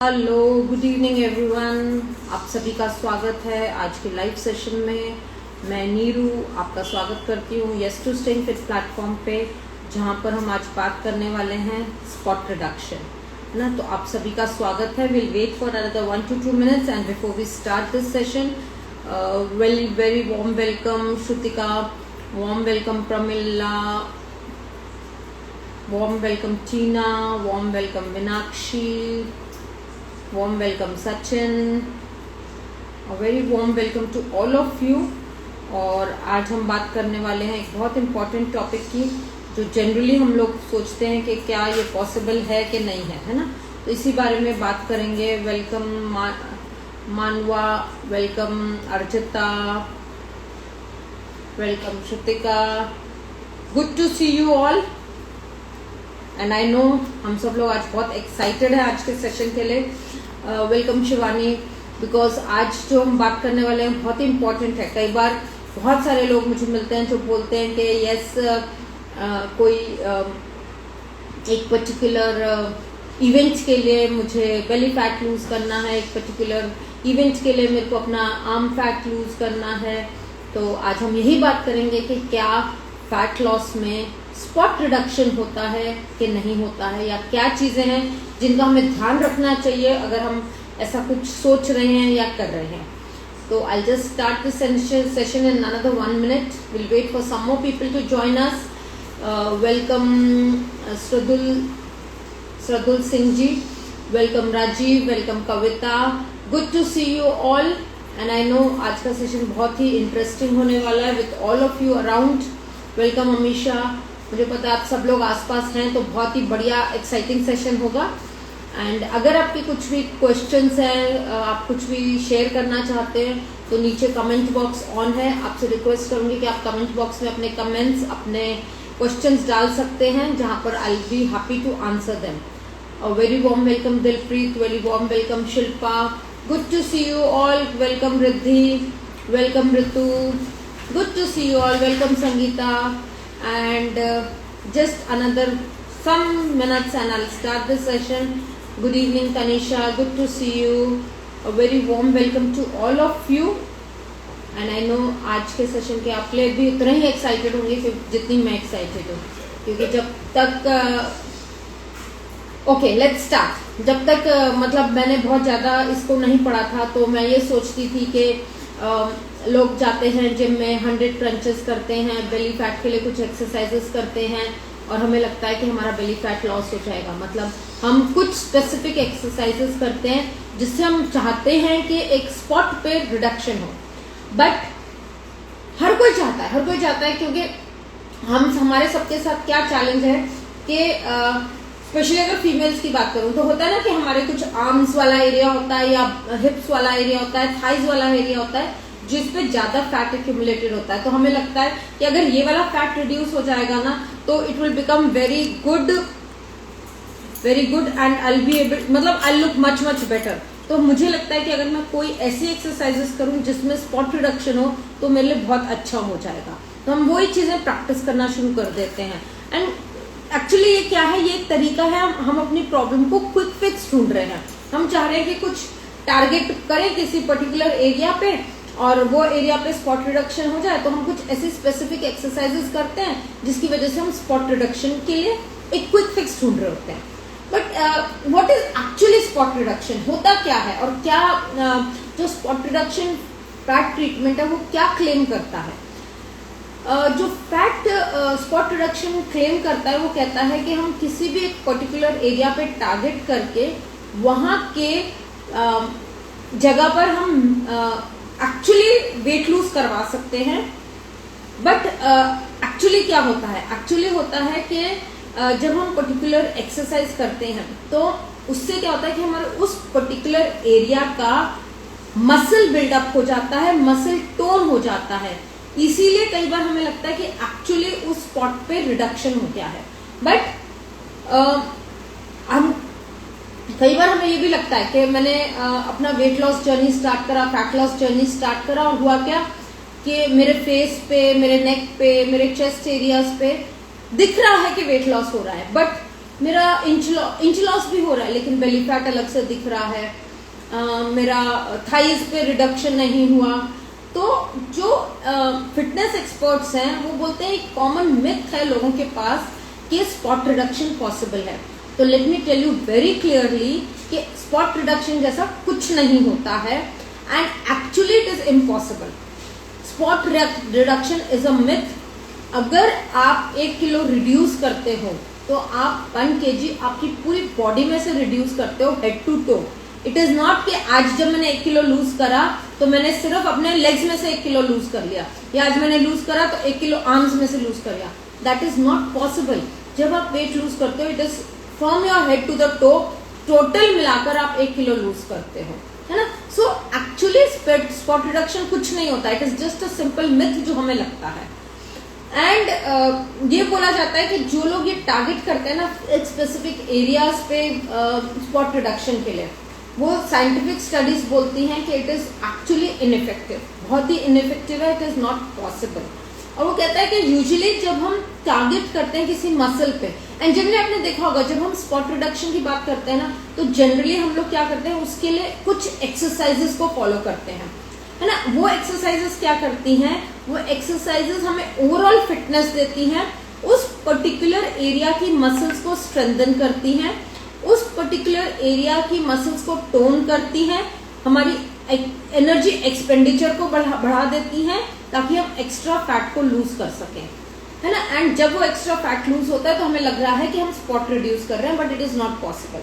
Hello, good evening everyone. आप सभी का स्वागत है आज के लाइव सेशन में। मैं नीरू आपका स्वागत करती हूँ yes to staying fit platform पे, जहाँ पर हम आज बात करने वाले हैं स्पॉट रिडक्शन, है ना। तो आप सभी का स्वागत है। Will wait for another 1 to 2 minutes and before we start this session, very warm welcome Shrutika, warm welcome Pramila, warm welcome Tina, warm welcome Meenakshi, warm welcome Sachin, a very warm welcome to all of you। और आज हम बात करने वाले हैं एक बहुत important topic की, जो जनरली हम लोग सोचते हैं कि क्या ये पॉसिबल है कि नहीं है ना। तो इसी बारे में बात करेंगे। Welcome Manva, welcome Arjita, welcome Shrutika, good to see you all. And I know हम सब लोग आज बहुत एक्साइटेड है आज के सेशन के लिए। वेलकम शिवानी, बिकॉज आज जो हम बात करने वाले हैं बहुत ही इम्पोर्टेंट है। कई बार बहुत सारे लोग मुझे मिलते हैं जो बोलते हैं कि यस कोई एक पर्टिकुलर इवेंट के लिए मुझे बेली फैट लूज करना है, एक पर्टिकुलर इवेंट के लिए मेरे को अपना आर्म फैट लूज करना है। तो आज हम यही बात करेंगे कि क्या फैट लॉस में स्पॉट रिडक्शन होता है कि नहीं होता है, या क्या चीजें हैं जिनका हमें ध्यान रखना चाहिए अगर हम ऐसा कुछ सोच रहे हैं या कर रहे हैं। तो I just start this session in another 1 minute। Will wait for some more people to join us. Welcome Shardul Singh ji, welcome Rajeev, welcome Kavita, good to see you all. And I know आज का सेशन बहुत ही इंटरेस्टिंग होने वाला है with all of you around. Welcome Amisha, मुझे पता है आप सब लोग आसपास हैं, तो बहुत ही बढ़िया एक्साइटिंग सेशन होगा। एंड अगर आपके कुछ भी क्वेश्चंस हैं, आप कुछ भी शेयर करना चाहते हैं, तो नीचे कमेंट बॉक्स ऑन है। आपसे रिक्वेस्ट करूंगी कि आप कमेंट बॉक्स में अपने कमेंट्स, अपने क्वेश्चंस डाल सकते हैं, जहां पर I will be happy to answer them. Very warm welcome Dilpreet, very warm welcome Shilpa, good to see you all. Welcome Riddhi, welcome Ritu, good to see you all. Welcome Sangeeta. And just another some minutes and I'll start the session. Good evening Tanisha, good to see you. A very warm welcome to all of you. And I know आज के session के आप लोग भी उतने ही excited होंगे जितनी मैं एक्साइटेड हूँ, क्योंकि जब तक ओके लेट्स स्टार्ट। जब तक मतलब मैंने बहुत ज़्यादा इसको नहीं पढ़ा था, तो मैं ये सोचती थी कि लोग जाते हैं जिम में 100 क्रंचेस करते हैं, बेली फैट के लिए कुछ एक्सरसाइजेस करते हैं, और हमें लगता है कि हमारा बेली फैट लॉस हो जाएगा। मतलब हम कुछ स्पेसिफिक एक्सरसाइजेस करते हैं जिससे हम चाहते हैं कि एक स्पॉट पे रिडक्शन हो। बट हर कोई चाहता है, क्योंकि हमारे सबके साथ क्या चैलेंज है कि स्पेशली अगर फीमेल्स की बात करूं तो होता है ना कि हमारे कुछ आर्म्स वाला एरिया होता है, या हिप्स वाला एरिया होता है, थाइज वाला एरिया होता है, जिस पे ज्यादा फैट एक्यूमुलेटेड होता है। तो हमें लगता है कि अगर ये वाला फैट रिड्यूस हो जाएगा ना, तो it will become very good and I be able, मतलब आई लुक मच बेटर। तो मुझे लगता है कि अगर मैं कोई ऐसी एक्सरसाइजेस करूं जिसमें स्पॉट रिडक्शन हो, तो मेरे लिए बहुत अच्छा हो जाएगा। तो हम वही चीजें प्रैक्टिस करना शुरू कर देते हैं। एंड एक्चुअली ये क्या है, ये एक तरीका है, हम अपनी प्रॉब्लम को क्विक फिक्स ढूंढ रहे हैं। हम चाह रहे हैं कि कुछ टारगेट करें किसी पर्टिकुलर एरिया पे, और वो एरिया पे स्पॉट रिडक्शन हो जाए, तो हम कुछ ऐसी स्पेसिफिक एक्सरसाइजेस करते हैं जिसकी वजह से हम स्पॉट रिडक्शन के लिए एक क्विक फिक्स ढूंढ रहे होते हैं। But what is actually spot reduction, होता क्या है, और क्या जो स्पॉट रिडक्शन फैट ट्रीटमेंट है वो क्या क्लेम करता है। जो फैट स्पॉट रिडक्शन क्लेम करता है, वो कहता है कि हम किसी भी एक पर्टिकुलर एरिया पे टारगेट करके वहां के जगह पर हम एक्चुअली वेट लूज करवा सकते हैं। बट एक्चुअली क्या होता है, एक्चुअली होता है कि जब हम पर्टिकुलर एक्सरसाइज करते हैं, तो उससे क्या होता है कि हमारे उस पर्टिकुलर एरिया का मसल बिल्डअप हो जाता है, मसल टोन हो जाता है। इसीलिए कई बार हमें लगता है कि एक्चुअली उस स्पॉट पे रिडक्शन हो गया है। बट हम कई बार हमें ये भी लगता है कि मैंने अपना वेट लॉस जर्नी स्टार्ट करा, फैट लॉस जर्नी स्टार्ट करा, और हुआ क्या कि मेरे फेस पे, मेरे नेक पे, मेरे चेस्ट एरियाज पे दिख रहा है कि वेट लॉस हो रहा है, बट मेरा इंच लॉस भी हो रहा है लेकिन बेली फैट अलग से दिख रहा है, मेरा थाइज पे रिडक्शन नहीं हुआ। तो जो फिटनेस एक्सपर्ट्स हैं वो बोलते हैं एक कॉमन मिथ है लोगों के पास कि स्पॉट रिडक्शन पॉसिबल है। तो let me tell you very clearly कि स्पॉट रिडक्शन जैसा कुछ नहीं होता है and actually it is impossible. Spot reduction is a myth. अगर आप 1 किलो रिड्यूस करते हो तो आप 1 kg आपकी पूरी बॉडी में से रिड्यूस करते हो head to toe. It is not कि आज जब मैंने 1 किलो लूज करा तो मैंने सिर्फ अपने लेग्स में से 1 किलो लूज कर लिया, या आज मैंने लूज करा तो 1 किलो आर्म्स में से लूज कर लिया। That is not possible. जब आप वेट लूज करते हो it is from your head to the toe, total मिलाकर आप 1 किलो लूज करते हो, है ना। सो एक्चुअली स्पॉट रिडक्शन कुछ नहीं होता, it is just a simple myth जो हमें लगता है। एंड ये बोला जाता है कि जो लोग ये टारगेट करते हैं ना एक स्पेसिफिक एरियाज पे स्पॉट रिडक्शन के लिए, वो साइंटिफिक स्टडीज बोलती हैं कि इट इज एक्चुअली इनइफेक्टिव, बहुत ही इनइफेक्टिव है, इट इज नॉट पॉसिबल। और वो कहता है कि यूजुअली जब हम टारगेट करते हैं किसी मसल पे, एंड जनरली आपने देखा होगा जब हम स्पॉट रिडक्शन की बात करते हैं ना तो जनरली हम लोग क्या करते हैं उसके लिए कुछ एक्सरसाइजेस को फॉलो करते हैं, है ना। वो एक्सरसाइजेस क्या करती हैं, वो एक्सरसाइजेस हमें ओवरऑल फिटनेस देती हैं, उस पर्टिकुलर एरिया की मसल्स को स्ट्रेंथन करती हैं, उस पर्टिकुलर एरिया की मसल्स को टोन करती हैं, हमारी एनर्जी एक्सपेंडिचर को बढ़ा देती हैं ताकि हम एक्स्ट्रा फैट को लूज कर सकें, है ना। एंड जब वो एक्स्ट्रा फैट लूज होता है तो हमें लग रहा है कि हम स्पॉट रिड्यूस कर रहे हैं, but it is not possible.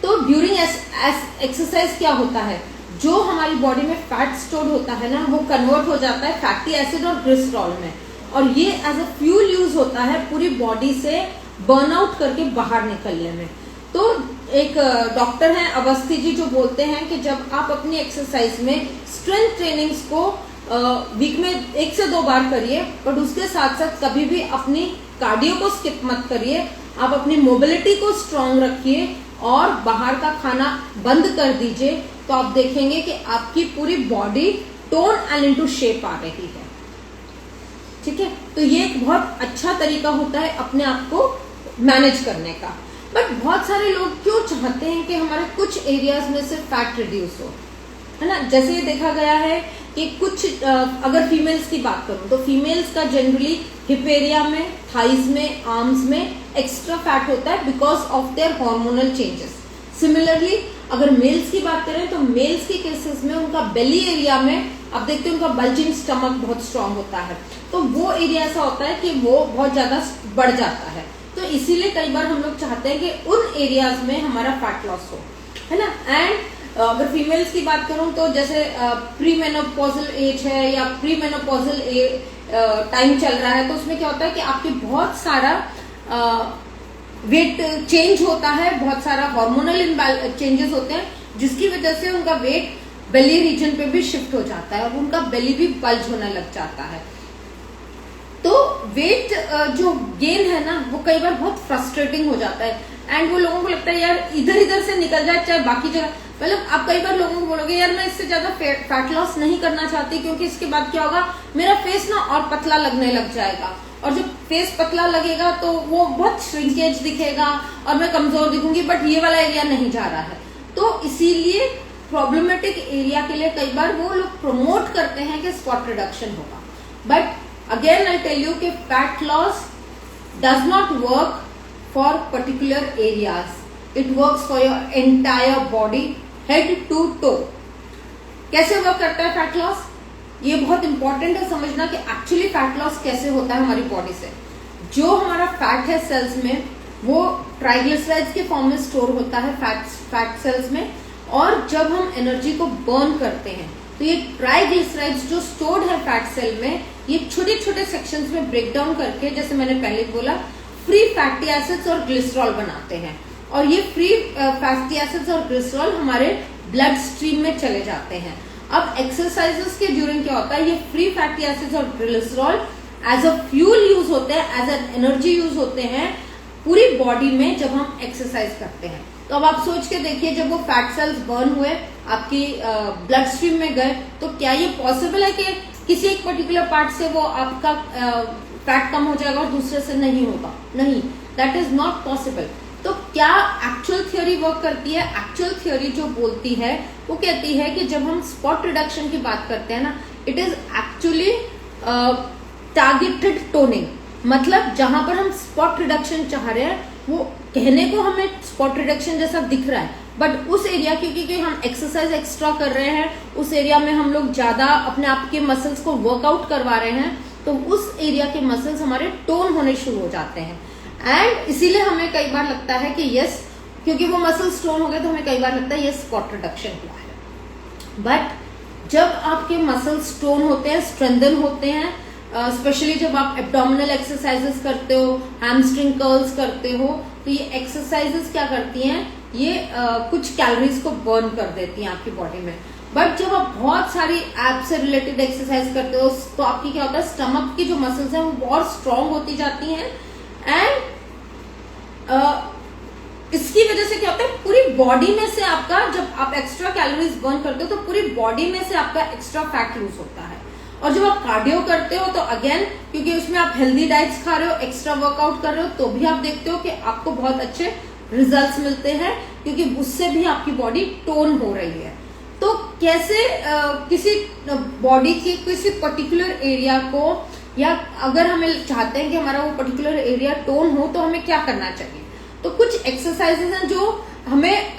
तो ड्यूरिंग एक्सरसाइज क्या होता है, जो हमारी बॉडी में फैट स्टोर होता है ना वो कन्वर्ट हो जाता है फैटी एसिड और ग्लिसरॉल में, और ये एज अ फ्यूल यूज होता है पूरी बॉडी से बर्नआउट करके बाहर निकलने में। तो एक डॉक्टर हैं अवस्थी जी जो बोलते हैं कि जब आप अपनी एक्सरसाइज में स्ट्रेंथ ट्रेनिंग्स को वीक में 1 से 2 बार करिए, बट उसके साथ साथ कभी भी अपनी कार्डियो को स्किप मत करिए, आप अपनी मोबिलिटी को स्ट्रांग रखिए और बाहर का खाना बंद कर दीजिए, तो आप देखेंगे कि आपकी पूरी body tone and into shape आ रही है, ठीक है। तो ये एक बहुत अच्छा तरीका होता है अपने आप को मैनेज करने का। बट बहुत सारे लोग क्यों चाहते हैं कि हमारे कुछ एरियाज में से फैट रिड्यूस हो, है ना। जैसे ये देखा गया है कि कुछ अगर फीमेल्स की बात करूं तो फीमेल्स का जनरली हिप एरिया में, थाइज में, आर्म्स में एक्स्ट्रा फैट होता है because of their hormonal changes. Similarly अगर मेल्स की बात करें तो मेल्स के केसेस में उनका बेली एरिया में आप देखते हैं उनका बल्जिंग स्टमक बहुत स्ट्रांग होता है, तो वो एरिया ऐसा होता है कि वो बहुत ज्यादा बढ़ जाता है। तो इसीलिए कई बार हम लोग चाहते हैं कि उन एरियाज में हमारा फैट लॉस हो, है ना। एंड अगर फीमेल्स की बात करूं तो जैसे प्री मेनोपॉजल एज है या प्री मेनोपॉजल टाइम चल रहा है, तो उसमें क्या होता है कि आपके बहुत सारा वेट चेंज होता है, बहुत सारा हार्मोनल चेंजेस होते हैं जिसकी वजह से उनका वेट बेली रीजन पे भी शिफ्ट हो जाता है और उनका बेली भी बल्ज होने लग जाता है। तो वेट जो गेन है ना वो कई बार बहुत फ्रस्ट्रेटिंग हो जाता है, एंड वो लोगों को लगता है यार इधर इधर से निकल जाए चाहे बाकी जगह। मतलब आप कई बार लोगों को बोलोगे यार मैं इससे ज्यादा फैट लॉस नहीं करना चाहती क्योंकि इसके बाद क्या होगा, मेरा फेस ना और पतला लगने लग जाएगा, और जब फेस पतला लगेगा तो वो बहुत श्रिंकेज दिखेगा और मैं कमजोर दिखूंगी, बट ये वाला एरिया नहीं जा रहा है। तो इसीलिए प्रॉब्लमेटिक एरिया के लिए कई बार वो लोग प्रमोट करते हैं कि स्पॉट रिडक्शन होगा, but again I tell you कि fat loss does not work for particular areas, it works for your entire body head to toe। कैसे वर्क करता है फैट लॉस, ये बहुत इंपॉर्टेंट है समझना कि एक्चुअली फैट लॉस कैसे होता है हमारी बॉडी से। जो हमारा फैट है सेल्स में वो ट्राइग्लिसराइड्स के फॉर्म में स्टोर होता है फैट सेल्स में, और जब हम एनर्जी को बर्न करते हैं तो ये ट्राइग्लिसराइड्स जो स्टोर्ड है फैट सेल में ये छोटे छोटे सेक्शंस में ब्रेक डाउन करके, जैसे मैंने पहले बोला, फ्री फैटी एसिड्स और ग्लिसरॉल बनाते हैं, और ये फ्री फैटी एसिड्स और ग्लिसरॉल हमारे ब्लड स्ट्रीम में चले जाते हैं। अब एक्सरसाइजेस के ड्यूरिंग क्या होता है, ये फ्री फैटी एसिड्स और glycerol as a fuel use होते हैं, एज एन एनर्जी यूज होते हैं पूरी बॉडी में जब हम एक्सरसाइज करते हैं। तो अब आप सोच के देखिए जब वो फैट सेल्स बर्न हुए आपकी ब्लड स्ट्रीम में गए, तो क्या ये पॉसिबल है कि किसी एक पर्टिकुलर पार्ट से वो आपका फैट कम हो जाएगा और दूसरे से नहीं होगा? नहीं, दैट इज नॉट पॉसिबल। तो क्या एक्चुअल थ्योरी वर्क करती है? एक्चुअल थ्योरी जो बोलती है वो कहती है कि जब हम स्पॉट रिडक्शन की बात करते हैं ना, it is actually targeted toning. मतलब जहां पर हम स्पॉट रिडक्शन चाह रहे हैं, वो कहने को हमें स्पॉट रिडक्शन जैसा दिख रहा है, बट उस एरिया क्योंकि हम एक्सरसाइज एक्स्ट्रा कर रहे हैं, उस एरिया में हम लोग ज्यादा अपने आप के मसल्स को वर्कआउट करवा रहे हैं, तो उस एरिया के मसल्स हमारे टोन होने शुरू हो जाते हैं। एंड इसीलिए हमें कई बार लगता है कि यस, क्योंकि वो मसल्स टोन हो गए तो हमें कई बार लगता है यस स्पॉट रिडक्शन हुआ है। बट जब आपके मसल्स टोन होते हैं, स्ट्रेंथन होते हैं, स्पेशली जब आप एब्डोमिनल एक्सरसाइजेस करते हो, हैमस्ट्रिंग कर्ल्स करते हो, तो ये एक्सरसाइजेस क्या करती हैं, ये कुछ कैलोरीज को बर्न कर देती हैं आपकी बॉडी में। बट जब आप बहुत सारी एप से रिलेटेड एक्सरसाइज करते हो तो आपकी क्या होता है, स्टमक की जो मसल्स हैं वो बहुत स्ट्रांग होती जाती हैं। एंड इसकी वजह से क्या होता है, पूरी बॉडी में से आपका, जब आप एक्स्ट्रा कैलोरीज बर्न करते हो तो पूरी बॉडी में से आपका एक्स्ट्रा फैट लूज होता है। और जब आप कार्डियो करते हो तो अगेन, क्योंकि उसमें आप हेल्दी डाइट्स खा रहे हो, एक्स्ट्रा वर्कआउट कर रहे हो, तो भी आप देखते हो कि आपको बहुत अच्छे रिजल्ट्स मिलते हैं, क्योंकि उससे भी आपकी बॉडी टोन हो रही है। तो कैसे किसी बॉडी के किसी पर्टिकुलर एरिया को, या अगर हमें चाहते हैं कि हमारा वो पर्टिकुलर एरिया टोन हो, तो हमें क्या करना चाहिए? तो कुछ एक्सरसाइजेस हैं जो हमें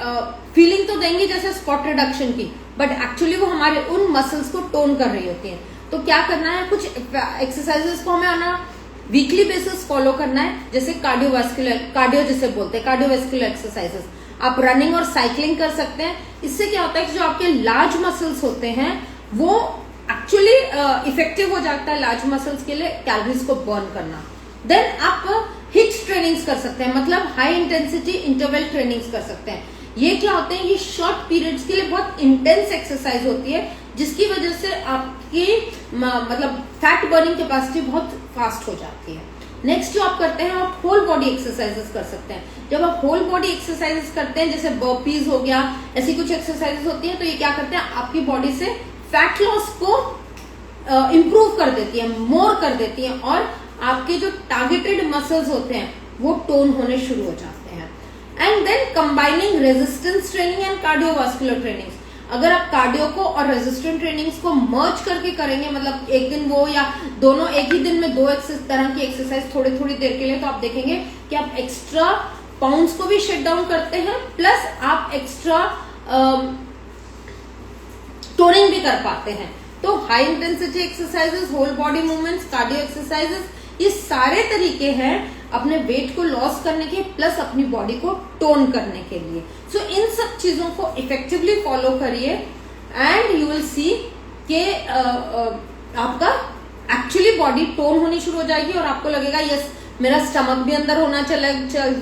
फीलिंग तो देंगी जैसे स्पॉट रिडक्शन की, बट एक्चुअली वो हमारे उन मसल्स को टोन कर रही होती हैं। तो क्या करना है, कुछ एक्सरसाइजेस को हमें आना वीकली बेसिस फॉलो करना है, जैसे कार्डियो जिसे बोलते हैं, कार्डियोवैस्कुलर एक्सरसाइजेस। आप रनिंग और साइकिलिंग कर सकते हैं। इससे क्या होता है कि जो आपके लार्ज मसल्स होते हैं वो एक्चुअली इफेक्टिव हो जाता है लार्ज मसल्स के लिए कैलोरीज को बर्न करना। देन आप हिट ट्रेनिंग्स कर सकते हैं, मतलब हाई इंटेंसिटी इंटरवल ट्रेनिंग्स कर सकते हैं। ये क्या होते हैं, ये शॉर्ट पीरियड्स के लिए बहुत इंटेंस एक्सरसाइज होती है, जिसकी वजह से आपकी मतलब फैट बर्निंग कैपेसिटी बहुत फास्ट हो जाती है। नेक्स्ट जो आप करते हैं, आप होल बॉडी एक्सरसाइजेस कर सकते हैं। जब आप होल बॉडी एक्सरसाइजेस करते हैं, जैसे बर्पीज हो गया, ऐसी कुछ एक्सरसाइजेस होती हैं, तो ये क्या करते हैं, आपकी बॉडी से फैट लॉस को इम्प्रूव कर देती है, मोर कर देती है, और आपके जो टारगेटेड मसल्स होते हैं वो टोन होने शुरू हो जाते हैं। And then combining resistance training and cardiovascular trainings. अगर आप कार्डियो को और रेजिस्टेंट ट्रेनिंग्स को मर्ज करके करेंगे, मतलब एक दिन वो या दोनों एक ही दिन में दो तरह की एक्सरसाइज थोड़ी थोड़ी देर के लिए, तो आप देखेंगे कि आप एक्स्ट्रा पाउंड्स को भी शट डाउन करते हैं, प्लस आप एक्स्ट्रा टोनिंग भी कर पाते हैं। तो high intensity exercises, whole body movements, cardio exercises, ये सारे तरीके हैं अपने वेट को लॉस करने के, प्लस अपनी बॉडी को टोन करने के लिए। सो इन सब चीजों को इफेक्टिवली फॉलो करिए एंड यू विल सी कि आपका एक्चुअली बॉडी टोन होनी शुरू हो जाएगी, और आपको लगेगा यस मेरा स्टमक भी अंदर होना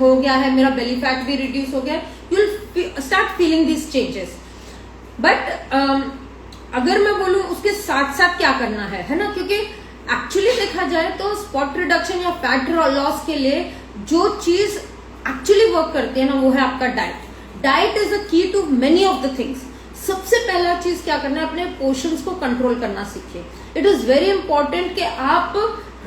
हो गया है, मेरा बेली फैट भी रिड्यूस हो गया। You will start feeling this changes. But अगर मैं बोलूं उसके साथ साथ क्या करना है ना, क्योंकि एक्चुअली देखा जाए तो स्पॉट रिडक्शन या फैट लॉस के लिए जो चीज एक्चुअली वर्क करती है ना, वो है आपका diet. Diet is the key to many of the things. सबसे पहला चीज क्या करना है, अपने पोर्शंस को कंट्रोल करना सीखिए। इट इज वेरी इंपॉर्टेंट कि आप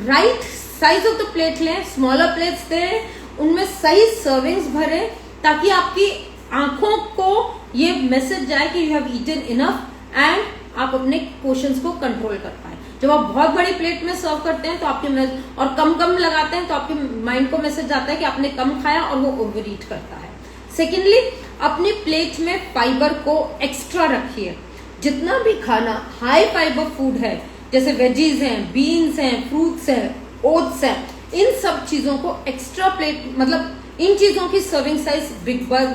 right size of the plate लें, स्मॉलर प्लेट्स दें, उनमें सही सर्विंग्स भरें, ताकि आपकी आंखों को ये मैसेज जाए कि you have eaten enough and आप अपने पोर्शंस को कंट्रोल कर पाए। जब आप बहुत बड़ी प्लेट में सर्व करते हैं तो आपके और कम लगाते हैं तो आपके माइंड को मैसेज जाता है कि आपने कम खाया, और वो ओवर ईट करता है। सेकेंडली, अपनी प्लेट में फाइबर को एक्स्ट्रा रखिए। जितना भी खाना हाई फाइबर फूड है, जैसे वेजीज हैं, बीन्स हैं, फ्रूट्स हैं, ओट्स हैं, इन सब चीजों को एक्स्ट्रा प्लेट, मतलब इन चीजों की सर्विंग साइज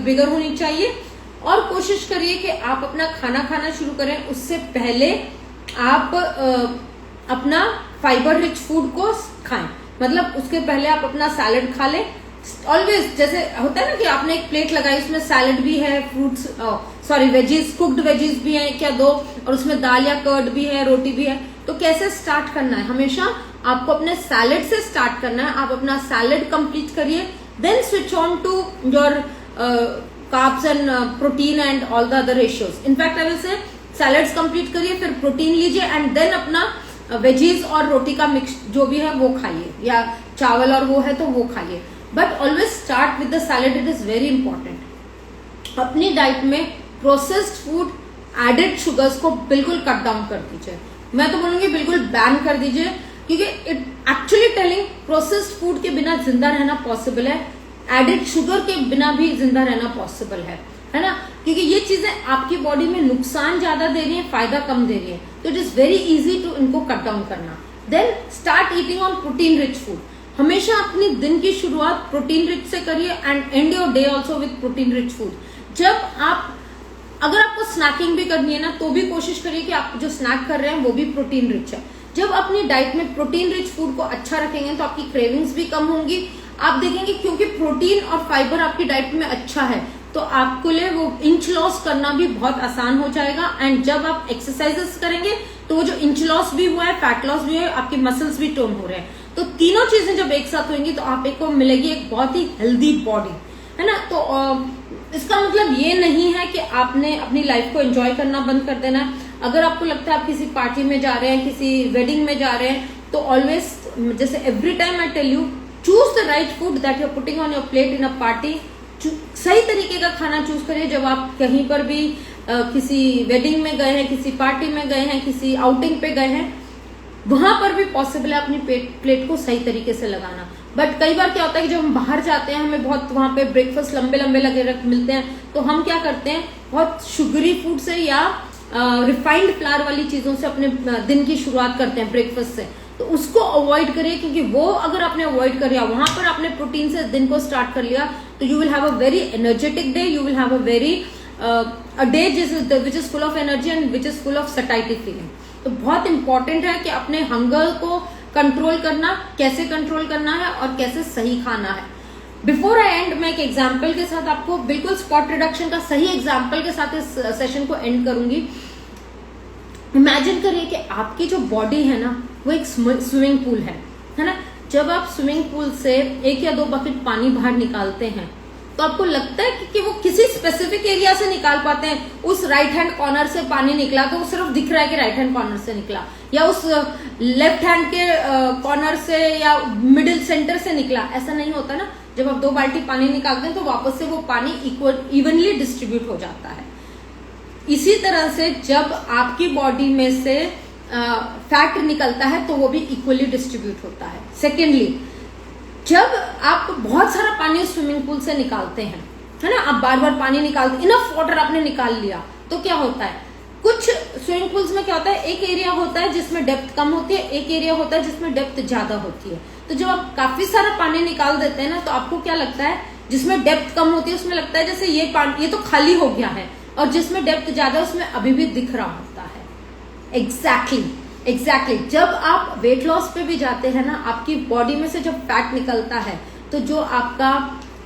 बिगर होनी चाहिए। और कोशिश करिए कि आप अपना खाना खाना शुरू करें उससे पहले आप अपना फाइबर रिच फूड को खाएं, मतलब उसके पहले आप अपना सैलेड खा लें। ऑलवेज जैसे होता है ना कि आपने एक प्लेट लगाई, उसमें सैलेड भी है, फ्रूट्स वेजीज, कुक्ड वेजीज भी है क्या दो, और उसमें दाल या कर्ड भी है, रोटी भी है। तो कैसे स्टार्ट करना है, हमेशा आपको अपने सैलेड से स्टार्ट करना है। आप अपना सैलेड कंप्लीट करिए, then switch on to your carbs and protein and all the other ratios. In fact I will say salads complete करिए, फिर प्रोटीन लीजिए, एंड देन अपना वेजीज और रोटी का मिक्स जो भी है वो खाइए, या चावल और वो है तो वो खाइए। But always start with the salad, it is very important. अपनी डाइट में प्रोसेस्ड फूड, एडेड शुगर्स को बिल्कुल कट डाउन कर दीजिए। मैं तो बोलूंगी बिल्कुल बैन कर दीजिए, क्योंकि it actually telling processed food के बिना जिंदा रहना पॉसिबल है, एडेड शुगर के बिना भी जिंदा रहना पॉसिबल है ना, क्योंकि ये चीजें आपकी बॉडी में नुकसान ज्यादा दे रही है, फायदा कम दे रही है। तो it is very easy to इनको कट डाउन करना। Then start eating on protein rich food. हमेशा अपनी दिन की शुरुआत प्रोटीन रिच से करिए and end your day also with protein rich food. जब आप, अगर आपको स्नैकिंग भी करनी है ना, तो भी कोशिश करिए कि आप जो स्नैक कर रहे हैं वो भी प्रोटीन रिच है। जब अपनी डाइट में प्रोटीन रिच फूड को अच्छा रखेंगे तो आपकी क्रेविंग्स भी कम होंगी। आप देखेंगे क्योंकि प्रोटीन और फाइबर आपकी डाइट में अच्छा है, तो आपको लिए वो इंच लॉस करना भी बहुत आसान हो जाएगा। एंड जब आप एक्सरसाइजेस करेंगे तो वो जो इंच लॉस भी हुआ है, फैट लॉस भी है, आपके मसल्स भी टोन हो रहे हैं, तो तीनों चीजें जब एक साथ होंगी तो आप को मिलेगी एक बहुत ही हेल्दी बॉडी, है ना। तो इसका मतलब ये नहीं है कि आपने अपनी लाइफ को एंजॉय करना बंद कर देना है। अगर आपको लगता है आप किसी पार्टी में जा रहे हैं, किसी वेडिंग में जा रहे हैं, तो ऑलवेज, जैसे every time I tell you, choose the right food that you are putting on your plate in a party. सही तरीके का खाना चूज करिए। जब आप कहीं पर भी किसी वेडिंग में गए हैं, किसी पार्टी में गए हैं, किसी आउटिंग पे गए हैं, वहां पर भी पॉसिबल है अपनी प्लेट को सही तरीके से लगाना। बट कई बार क्या होता है कि जब हम बाहर जाते हैं, हमें बहुत वहां पे ब्रेकफास्ट लंबे लंबे लगे मिलते हैं, तो हम क्या करते हैं, बहुत शुगरी फूड से या रिफाइंड फ्लावर वाली चीजों से अपने दिन की शुरुआत करते हैं, ब्रेकफास्ट से। तो उसको अवॉइड करिए, क्योंकि वो अगर आपने अवॉइड कर लिया, वहां पर आपने प्रोटीन से दिन को स्टार्ट कर लिया, तो you will have a very energetic day, you will have a very a day which is full of energy and which is full of satiety feeling. तो बहुत इंपॉर्टेंट है कि अपने हंगर को कंट्रोल करना, कैसे कंट्रोल करना है और कैसे सही खाना है। बिफोर आई एंड, मैं एक एग्जाम्पल के साथ आपको बिल्कुल स्पॉट रिडक्शन का सही एग्जाम्पल के साथ इस सेशन को एंड करूंगी। इमेजिन करिए कि आपकी जो बॉडी है ना, वो एक स्विमिंग पूल है ना। जब आप स्विमिंग पूल से 1 या 2 बकेट पानी बाहर निकालते हैं, तो आपको लगता है कि वो किसी स्पेसिफिक एरिया से निकाल पाते हैं। उस राइट हैंड कॉर्नर से पानी निकला तो वो सिर्फ दिख रहा है कि राइट हैंड कॉर्नर से निकला, या उस लेफ्ट हैंड के कॉर्नर से या मिडिल सेंटर से निकला, ऐसा नहीं होता ना। जब आप 2 बाल्टी पानी निकालते हैं तो वापस से वो पानी इवनली डिस्ट्रीब्यूट हो जाता है। इसी तरह से जब आपकी बॉडी में से फैट निकलता है तो वो भी इक्वली डिस्ट्रीब्यूट होता है। सेकेंडली, जब आप बहुत सारा पानी स्विमिंग पूल से निकालते हैं, है ना, आप बार बार पानी निकालते, इनफ वाटर आपने निकाल लिया, तो क्या होता है, कुछ स्विमिंग पूल्स में क्या होता है, एक एरिया होता है जिसमें डेप्थ कम होती है, एक एरिया होता है जिसमें डेप्थ ज्यादा होती है। तो जब आप काफी सारा पानी निकाल देते हैं ना, तो आपको क्या लगता है, जिसमें डेप्थ कम होती है उसमें लगता है जैसे ये तो खाली हो गया है, और जिसमें डेप्थ ज्यादा है उसमें अभी भी दिख रहा होता है। एग्जैक्टली जब आप वेट लॉस पे भी जाते हैं ना, आपकी बॉडी में से जब फैट निकलता है, तो जो आपका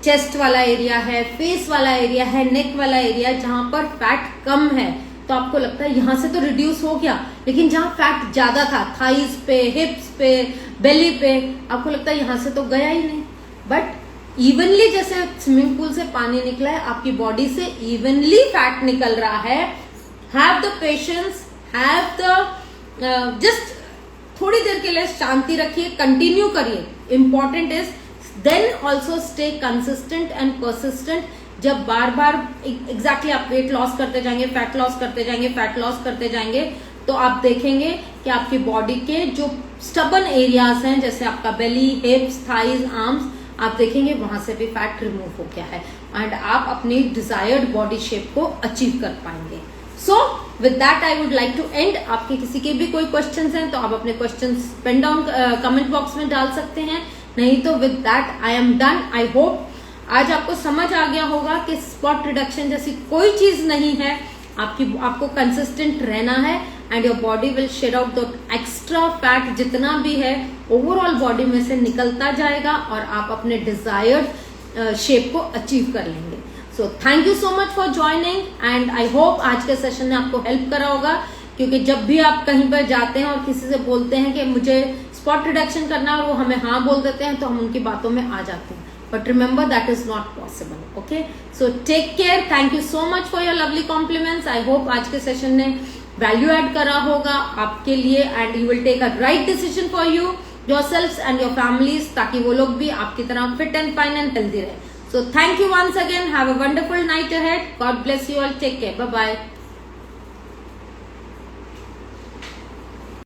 चेस्ट वाला एरिया है, फेस वाला एरिया है, नेक वाला एरिया, जहां पर फैट कम है, तो आपको लगता है यहां से तो रिड्यूस हो गया, लेकिन जहां फैट ज्यादा था, थाइज पे, हिप्स पे, बेली पे, आपको लगता है यहां से तो गया ही नहीं। बट इवनली जैसे स्विमिंग पूल से पानी निकला है, आपकी बॉडी से इवनली फैट निकल रहा है। Have the patience, have the just थोड़ी देर के लिए शांति रखिए, कंटिन्यू करिए। Important is then also stay consistent and persistent. जब बार बार एग्जैक्टली आप वेट लॉस करते जाएंगे, फैट लॉस करते जाएंगे, फैट लॉस करते जाएंगे, तो आप देखेंगे कि आपकी बॉडी के जो स्टबन एरियाज हैं, जैसे आपका बेली, हिप्स, थाइज, आर्म्स, आप देखेंगे वहां से भी फैट रिमूव हो गया है एंड आप अपनी डिजायर्ड बॉडी शेप को अचीव कर पाएंगे। So with that I would like to end. आपके किसी के भी कोई क्वेश्चंस हैं तो आप अपने questions pen down comment box में डाल सकते हैं, नहीं तो with that I am done. I hope आज आपको समझ आ गया होगा कि स्पॉट रिडक्शन जैसी कोई चीज नहीं है। आपको कंसिस्टेंट रहना है and your body will shed out the extra fat जितना भी है ओवरऑल बॉडी में से निकलता जाएगा और आप अपने डिजायर्ड शेप को अचीव कर लेंगे। So thank you so much for joining and I hope आज के सेशन ने आपको हेल्प करा होगा, क्योंकि जब भी आप कहीं पर जाते हैं और किसी से बोलते हैं कि मुझे स्पॉट रिडक्शन करना है और वो हमें हाँ बोल देते हैं, तो हम उनकी बातों में आ जाते हैं। But remember that is not possible. Okay, so take care. Thank you so much for your lovely compliments. I hope आज के सेशन ने वैल्यू ऐड करा होगा आपके लिए and you will take a right decision for you. Yourselves and your families, ताकि वो लोग भी आपकी तरह fit and fine and healthy रहे. So thank you once again. Have a wonderful night ahead. God bless you all. Take care. Bye bye.